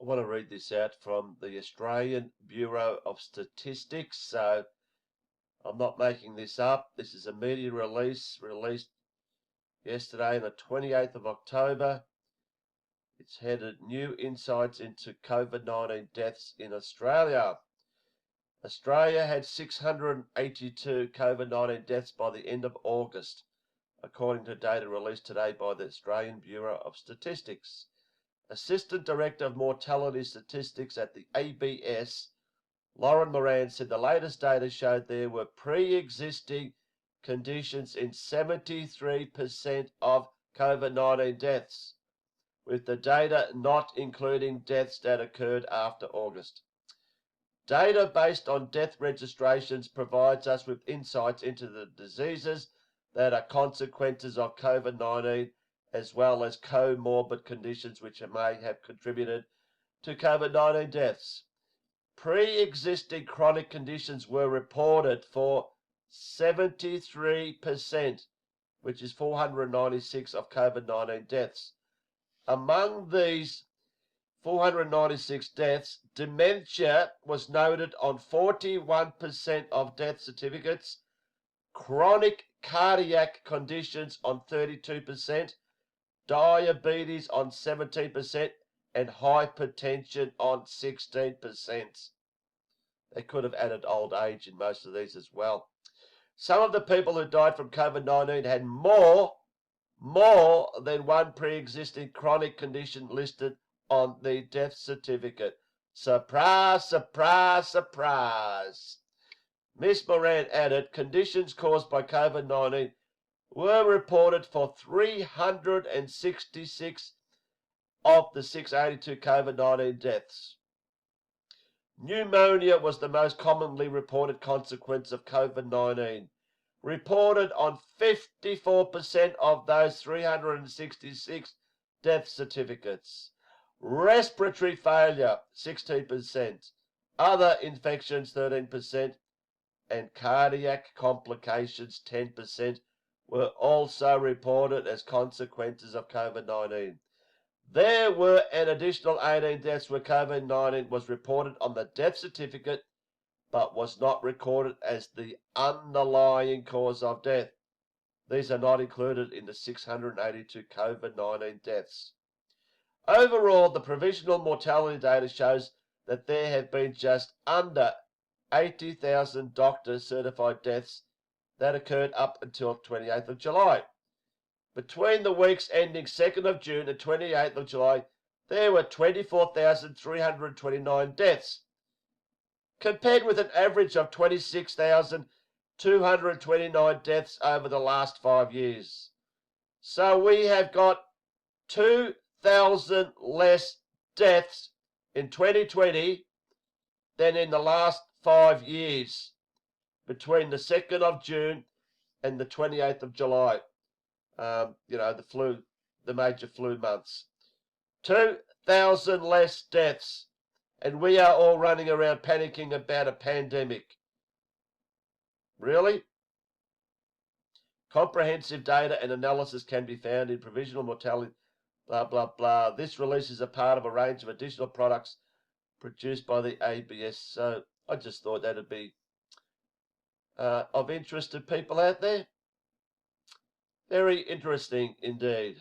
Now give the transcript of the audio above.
I want to read this out from the Australian Bureau of Statistics, so I'm not making this up. This is a media release released yesterday on the 28th of October. It's headed New Insights into COVID-19 Deaths in Australia. Australia had 682 COVID-19 deaths by the end of August, according to data released today by the Australian Bureau of Statistics. Assistant Director of Mortality Statistics at the ABS, Lauren Moran, said the latest data showed there were pre-existing conditions in 73% of COVID-19 deaths, with the data not including deaths that occurred after August. Data based on death registrations provides us with insights into the diseases that are consequences of COVID-19, as well as comorbid conditions which may have contributed to COVID-19 deaths. Pre-existing chronic conditions were reported for 73%, which is 496 of COVID-19 deaths. Among these 496 deaths, dementia was noted on 41% of death certificates, chronic cardiac conditions on 32%, diabetes on 17%, and hypertension on 16%. They could have added old age in most of these as well. Some of the people who died from COVID-19 had more than one pre-existing chronic condition listed on the death certificate. Surprise, surprise, surprise. Ms. Moran added, conditions caused by COVID-19 were reported for 366 of the 682 COVID-19 deaths. Pneumonia was the most commonly reported consequence of COVID-19, reported on 54% of those 366 death certificates. Respiratory failure, 16%. Other infections, 13%. And cardiac complications, 10%, were also reported as consequences of COVID-19. There were an additional 18 deaths where COVID-19 was reported on the death certificate but was not recorded as the underlying cause of death. These are not included in the 682 COVID-19 deaths. Overall, the provisional mortality data shows that there have been just under 80,000 doctor-certified deaths that occurred up until 28th of July. Between the weeks ending 2nd of June and 28th of July, there were 24,329 deaths, compared with an average of 26,229 deaths over the last 5 years. So we have got 2,000 less deaths in 2020 than in the last 5 years, between the 2nd of June and the 28th of July. The major flu months. 2,000 less deaths, and we are all running around panicking about a pandemic. Really? Comprehensive data and analysis can be found in provisional mortality, blah, blah, blah. This release is a part of a range of additional products produced by the ABS. So I just thought that would be of interest to people out there. Very interesting indeed.